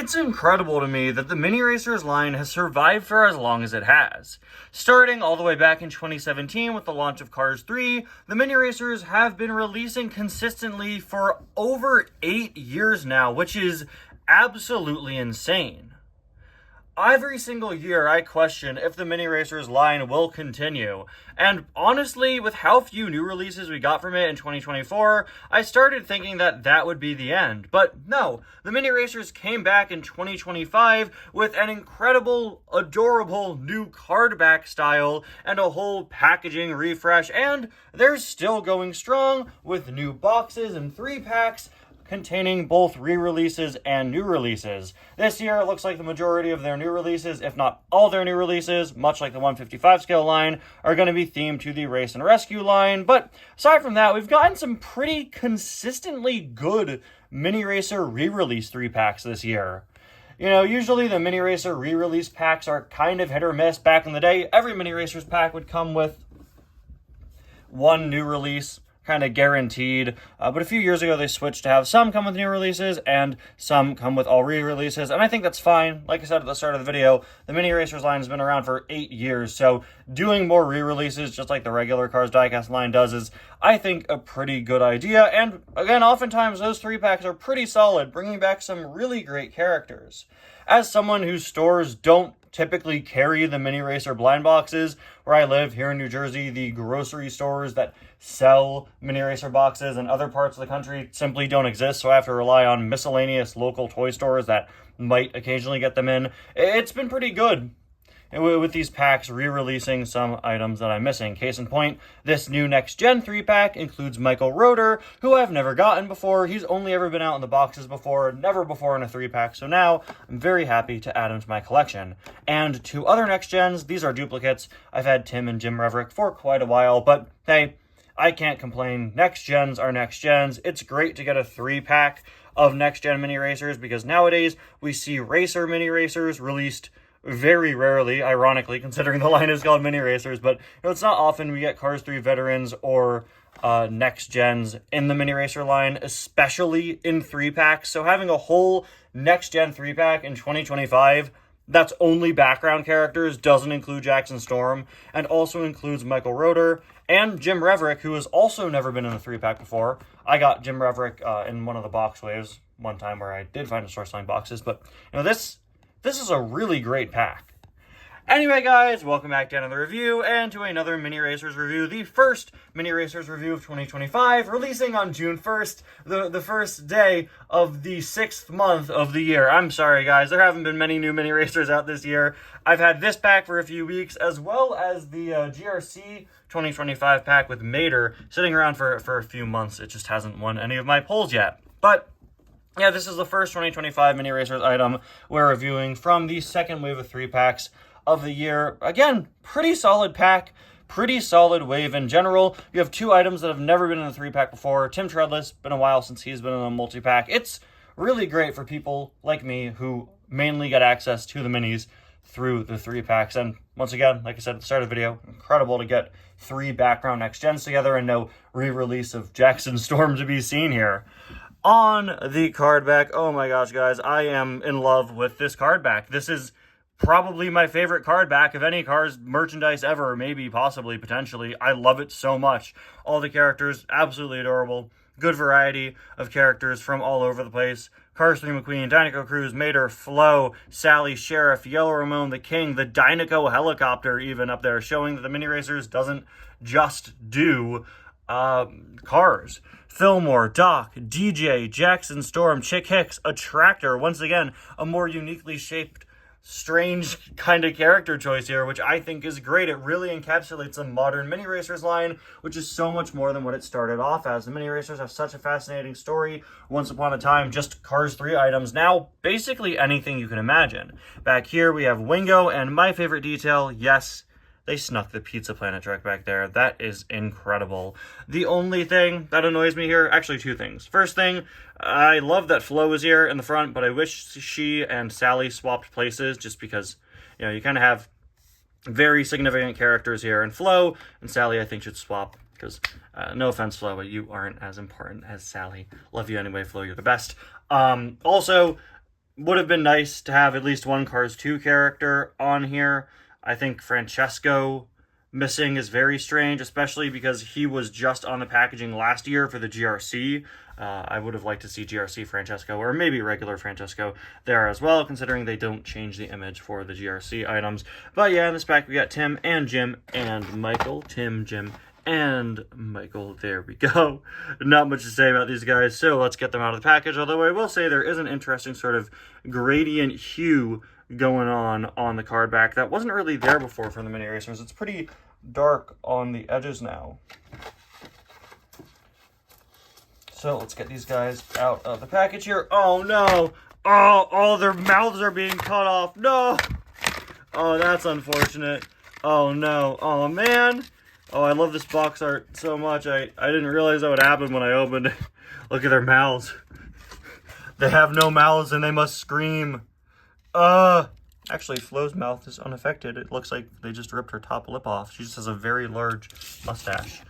It's incredible to me that the Mini Racers line has survived for as long as it has. Starting all the way back in 2017 with the launch of Cars 3, the Mini Racers have been releasing consistently for over 8 years now, which is absolutely insane. Every single year, I question if the Mini Racers line will continue. And honestly, with how few new releases we got from it in 2024, I started thinking that that would be the end. But no, the Mini Racers came back in 2025 with an incredible, adorable new card back style and a whole packaging refresh. And they're still going strong with new boxes and 3-packs containing both re-releases and new releases. This year, it looks like the majority of their new releases, if not all their new releases, much like the 155 scale line, are going to be themed to the Race and Rescue line. But aside from that, we've gotten some pretty consistently good Mini Racer re-release 3-packs this year. You know, usually the Mini Racer re-release packs are kind of hit or miss. Back in the day, every Mini Racers pack would come with one new release, kind of guaranteed, but a few years ago they switched to have some come with new releases and some come with all re-releases, and I think that's fine. Like I said at the start of the video, the Mini Racers line has been around for 8 years, so doing more re-releases just like the regular Cars Diecast line does is, I think, a pretty good idea. And again, oftentimes those 3-packs are pretty solid, bringing back some really great characters. As someone whose stores don't typically carry the Mini Racer blind boxes, where I live here in New Jersey, the grocery stores that sell Mini Racer boxes in other parts of the country simply don't exist, so I have to rely on miscellaneous local toy stores that might occasionally get them in. It's been pretty good with these packs re-releasing some items that I'm missing. Case in point, this new Next Gen 3-pack includes Micheal Rotor, who I've never gotten before. He's only ever been out in the boxes before, never before in a 3-pack, so now I'm very happy to add him to my collection. And 2 other Next Gens, these are duplicates. I've had Tim and Jim Reverick for quite a while, but hey, I can't complain. Next Gens are Next Gens. It's great to get a 3-pack of Next Gen Mini Racers, because nowadays we see Racer Mini Racers released very rarely, ironically, considering the line is called Mini Racers, but it's not often we get Cars 3 veterans or Next Gens in the Mini Racer line, especially in 3-packs. So having a whole Next Gen 3-pack in 2025 that's only background characters, doesn't include Jackson Storm, and also includes Micheal Rotor and Jim Reverick, who has also never been in a 3-pack before. I got Jim Reverick in one of the box waves one time where I did find a source line boxes, but you know, this is a really great pack. Anyway, guys, welcome back to another review and to another Mini Racers review, the first Mini Racers review of 2025, releasing on June 1st, the first day of the 6th month of the year. I'm sorry, guys, there haven't been many new Mini Racers out this year. I've had this pack for a few weeks, as well as the GRC 2025 pack with Mater sitting around for a few months. It just hasn't won any of my polls yet. But yeah, this is the first 2025 Mini Racers item we're reviewing from the second wave of 3-packs of the year. Again, pretty solid pack, pretty solid wave in general. You have 2 items that have never been in a 3-pack before. Tim Treadless, been a while since he's been in a multi-pack. It's really great for people like me who mainly get access to the minis through the 3-packs. And once again, like I said at the start of the video, incredible to get 3 background Next Gens together and no re-release of Jackson Storm to be seen here. On the card back, oh my gosh, guys, I am in love with this card back. This is probably my favorite card back of any Cars merchandise ever, maybe, possibly, potentially. I love it so much. All the characters, absolutely adorable. Good variety of characters from all over the place. Cars 3 McQueen, Dinoco Cruz, Mater, Flo, Sally, Sheriff, Yellow Ramon, the King, the Dinoco helicopter even up there, showing that the Mini Racers doesn't just do cars. Fillmore, Doc, DJ, Jackson Storm, Chick Hicks, a tractor. Once again, a more uniquely shaped, strange kind of character choice here, which I think is great. It really encapsulates a modern Mini Racers line, which is so much more than what it started off as. The Mini Racers have such a fascinating story. Once upon a time, just Cars 3 items. Now, basically anything you can imagine. Back here, we have Wingo, and my favorite detail, yes, they snuck the Pizza Planet truck back there. That is incredible. The only thing that annoys me here, actually 2 things. First thing, I love that Flo is here in the front, but I wish she and Sally swapped places just because, you know, you kind of have very significant characters here. And Flo and Sally, I think, should swap because, no offense, Flo, but you aren't as important as Sally. Love you anyway, Flo. You're the best. Also, Would have been nice to have at least one Cars 2 character on here. I think Francesco missing is very strange, especially because he was just on the packaging last year for the GRC. I would have liked to see GRC Francesco, or maybe regular Francesco there as well, considering they don't change the image for the GRC items. But yeah, in this pack we got Tim and Jim and Micheal. Tim, Jim, and Micheal. There we go. Not much to say about these guys, so let's get them out of the package. Although I will say there is an interesting sort of gradient hue going on the card back that wasn't really there before from the mini racers. It's pretty dark on the edges now. So let's get these guys out of the package here. Oh no! Oh, their mouths are being cut off. No! Oh, that's unfortunate. Oh no. Oh man. Oh, I love this box art so much. I didn't realize that would happen when I opened it. Look at their mouths. They have no mouths and they must scream. Actually, Flo's mouth is unaffected. It looks like they just ripped her top lip off. She just has a very large mustache.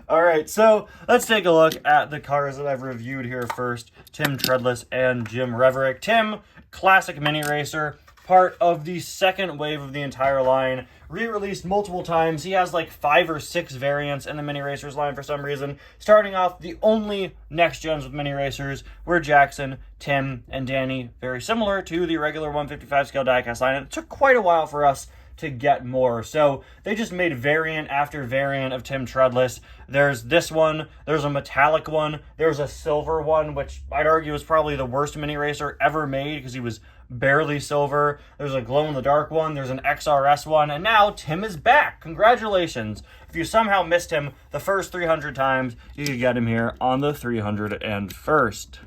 All right, so let's take a look at the cars that I've reviewed here first. Tim Treadless and Jim Reverick. Tim, classic mini racer, part of the second wave of the entire line. Re-released multiple times. He has like 5 or 6 variants in the mini racers line for some reason. Starting off, the only next gens with mini racers were Jackson, Tim, and Danny. Very similar to the regular 155 scale diecast line. And it took quite a while for us to get more. So they just made variant after variant of Tim Treadless. There's this one, there's a metallic one, there's a silver one, which I'd argue is probably the worst mini racer ever made because he was barely silver. There's a glow-in-the-dark one, there's an XRS one, and now Tim is back. Congratulations. If you somehow missed him the first 300 times, you could get him here on the 301st.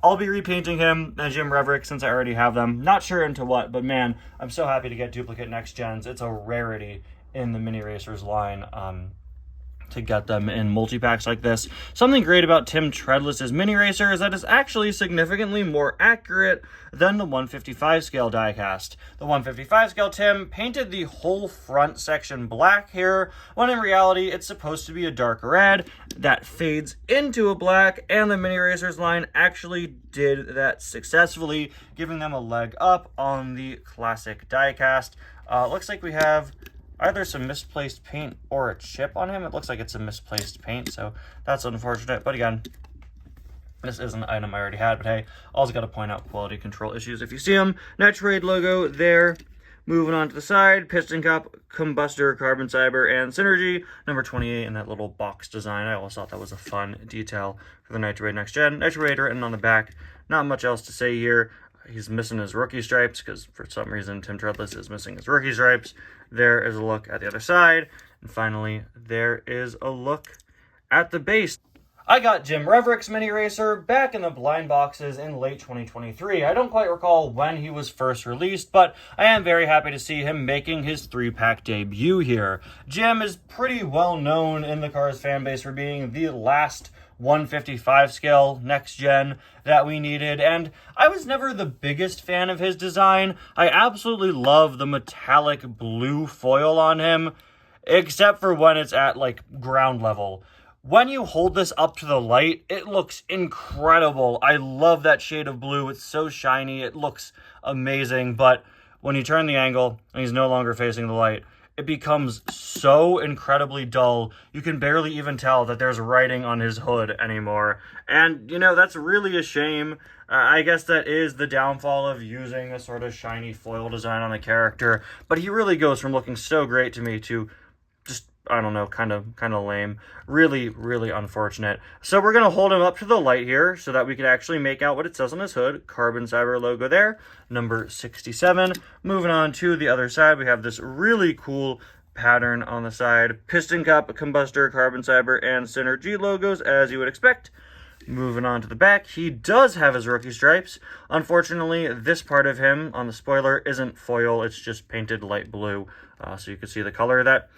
I'll be repainting him and Jim Reverick since I already have them. Not sure into what, but man, I'm so happy to get duplicate next gens. It's a rarity in the mini racers line to get them in multi-packs like this. Something great about Tim Treadless's mini racer is that it's actually significantly more accurate than the 155 scale diecast. The 155 scale Tim painted the whole front section black here, when in reality it's supposed to be a dark red that fades into a black, and the mini racers line actually did that successfully, giving them a leg up on the classic diecast. Looks like we have either some misplaced paint or a chip on him. It looks like it's a misplaced paint, so that's unfortunate. But again, this is an item I already had, but hey, always got to point out quality control issues if you see them. Nitrate logo there. Moving on to the side, piston cup, combustor, carbon fiber, and synergy. Number 28 in that little box design. I always thought that was a fun detail for the Nitrate Next Gen. Nitrate written on the back. Not much else to say here. He's missing his rookie stripes because for some reason Tim Treadless is missing his rookie stripes. There is a look at the other side. And finally, there is a look at the base. I got Jim Reverick's mini racer back in the blind boxes in late 2023. I don't quite recall when he was first released, but I am very happy to see him making his 3-pack debut here. Jim is pretty well known in the Cars fan base for being the last 155 scale next gen that we needed, and I was never the biggest fan of his design. I absolutely love the metallic blue foil on him, except for when it's at like ground level. When you hold this up to the light, it looks incredible. I love that shade of blue. It's so shiny. It looks amazing, but when you turn the angle and he's no longer facing the light, it becomes so incredibly dull, you can barely even tell that there's writing on his hood anymore. And, you know, that's really a shame. I guess that is the downfall of using a sort of shiny foil design on the character. But he really goes from looking so great to me to just, I don't know, kind of lame. Really, really unfortunate. So we're going to hold him up to the light here so that we can actually make out what it says on his hood. Carbon fiber logo there, number 67. Moving on to the other side, we have this really cool pattern on the side. Piston cup, combustor, carbon fiber, and synergy logos, as you would expect. Moving on to the back, he does have his rookie stripes. Unfortunately, this part of him on the spoiler isn't foil, it's just painted light blue. So you can see the color that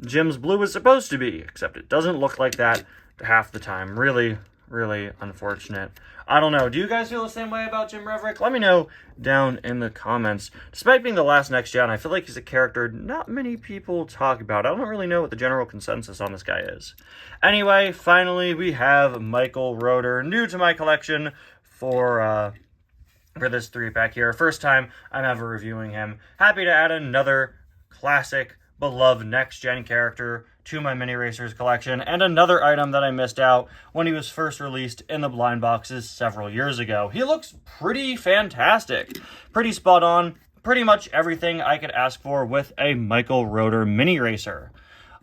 Jim's blue is supposed to be, except it doesn't look like that half the time. Really, really unfortunate. I don't know. Do you guys feel the same way about Jim Reverick? Let me know down in the comments. Despite being the last next gen, I feel like he's a character not many people talk about. I don't really know what the general consensus on this guy is. Anyway, finally, we have Micheal Rotor, new to my collection for for this 3-pack here. First time I'm ever reviewing him. Happy to add another classic, beloved next-gen character to my Mini Racers collection, and another item that I missed out when he was first released in the blind boxes several years ago. He looks pretty fantastic. Pretty spot on. Pretty much everything I could ask for with a Micheal Rotor Mini Racer.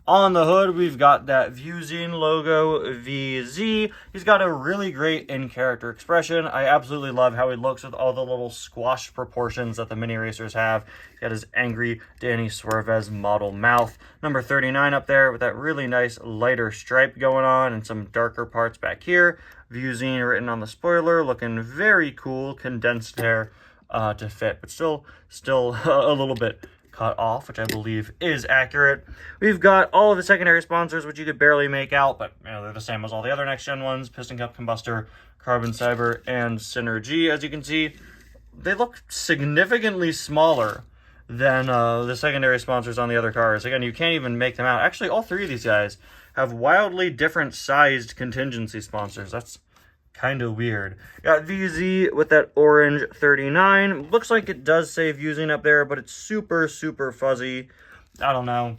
On the hood, we've got that Vuezine logo, VZ. He's got a really great in-character expression. I absolutely love how he looks with all the little squashed proportions that the Mini Racers have. He's got his angry Danny Suarez model mouth. Number 39 up there with that really nice lighter stripe going on and some darker parts back here. Vuezine written on the spoiler, looking very cool, condensed there to fit, but still a little bit cut off, which I believe is accurate. We've got all of the secondary sponsors, which you could barely make out, but they're the same as all the other next-gen ones. Piston Cup Combustor, Carbon Cyber, and Synergy. As you can see, they look significantly smaller than the secondary sponsors on the other cars. Again, you can't even make them out. Actually, all three of these guys have wildly different sized contingency sponsors. That's kind of weird. Got VZ with that orange 39. Looks like it does say Vuezine up there, but it's super fuzzy. I don't know.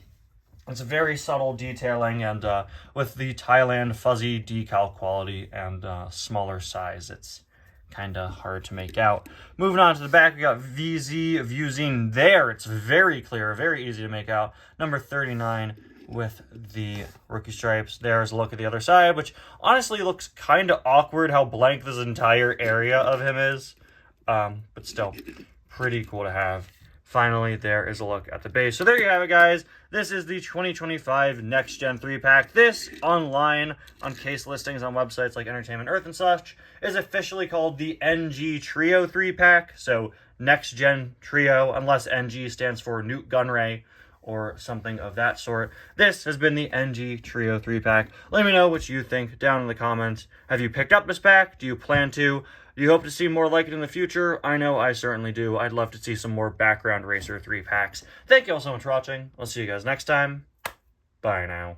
It's a very subtle detailing, and with the Thailand fuzzy decal quality and smaller size, it's kind of hard to make out. Moving on to the back, we got Vuezine there. It's very clear, very easy to make out. Number 39 with the rookie stripes. There's a look at the other side, which honestly looks kind of awkward how blank this entire area of him is. But still, pretty cool to have. Finally, there is a look at the base. So there you have it, guys. This is the 2025 Next Gen 3-pack. This, online on case listings on websites like Entertainment Earth and such, is officially called the NG Trio 3-pack. So Next Gen Trio, unless NG stands for Newt Gunray or something of that sort. This has been the NG Trio 3-pack. Let me know what you think down in the comments. Have you picked up this pack? Do you plan to? Do you hope to see more like it in the future? I know I certainly do. I'd love to see some more Background Racer 3-packs. Thank you all so much for watching. I'll see you guys next time. Bye now.